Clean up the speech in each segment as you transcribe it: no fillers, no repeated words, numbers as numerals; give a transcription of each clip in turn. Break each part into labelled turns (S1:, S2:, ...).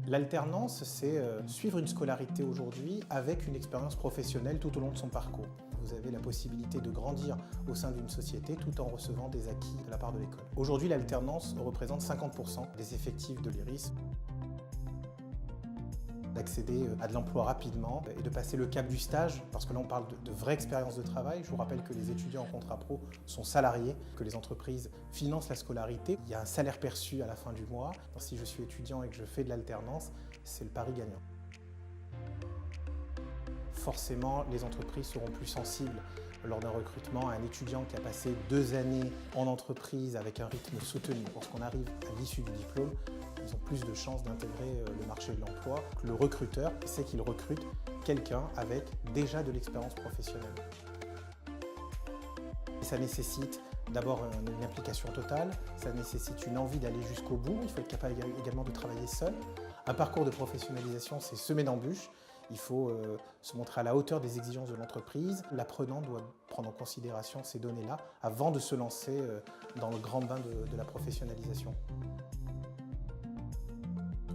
S1: L'alternance, c'est suivre une scolarité aujourd'hui avec une expérience professionnelle tout au long de son parcours. Vous avez la possibilité de grandir au sein d'une société tout en recevant des acquis de la part de l'école. Aujourd'hui, l'alternance représente 50% des effectifs de l'IRIS. D'accéder à de l'emploi rapidement et de passer le cap du stage, parce que là on parle de vraie expérience de travail. Je vous rappelle que les étudiants en contrat pro sont salariés, que les entreprises financent la scolarité. Il y a un salaire perçu à la fin du mois. Si je suis étudiant et que je fais de l'alternance, c'est le pari gagnant. Forcément, les entreprises seront plus sensibles lors d'un recrutement à un étudiant qui a passé 2 années en entreprise avec un rythme soutenu. Lorsqu'on arrive à l'issue du diplôme, ils ont plus de chances d'intégrer le marché de l'emploi. Le recruteur sait qu'il recrute quelqu'un avec déjà de l'expérience professionnelle. Et ça nécessite d'abord une implication totale, ça nécessite une envie d'aller jusqu'au bout, il faut être capable également de travailler seul. Un parcours de professionnalisation, c'est semé d'embûches. Il faut se montrer à la hauteur des exigences de l'entreprise. L'apprenant doit prendre en considération ces données-là avant de se lancer dans le grand bain de la professionnalisation.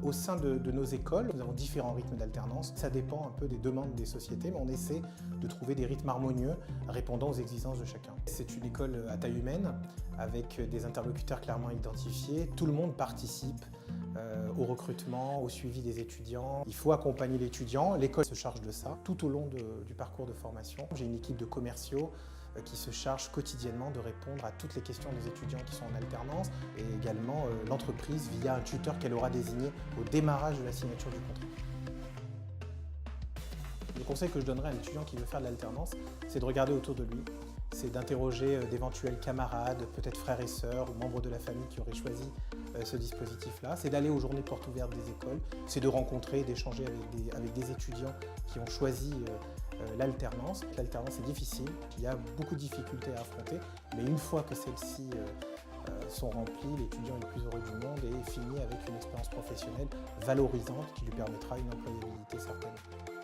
S1: Au sein de nos écoles, nous avons différents rythmes d'alternance. Ça dépend un peu des demandes des sociétés, mais on essaie de trouver des rythmes harmonieux répondant aux exigences de chacun. C'est une école à taille humaine, avec des interlocuteurs clairement identifiés. Tout le monde participe au recrutement, au suivi des étudiants. Il faut accompagner l'étudiant, l'école se charge de ça tout au long du parcours de formation. J'ai une équipe de commerciaux qui se charge quotidiennement de répondre à toutes les questions des étudiants qui sont en alternance et également l'entreprise via un tuteur qu'elle aura désigné au démarrage de la signature du contrat. Le conseil que je donnerais à un étudiant qui veut faire de l'alternance, c'est de regarder autour de lui, c'est d'interroger d'éventuels camarades, peut-être frères et sœurs ou membres de la famille qui auraient choisi ce dispositif-là. C'est d'aller aux journées portes ouvertes des écoles, c'est de rencontrer, d'échanger avec des étudiants qui ont choisi l'alternance. L'alternance est difficile, il y a beaucoup de difficultés à affronter, mais une fois que celles-ci sont remplies, l'étudiant est le plus heureux du monde et finit avec une expérience professionnelle valorisante qui lui permettra une employabilité certaine.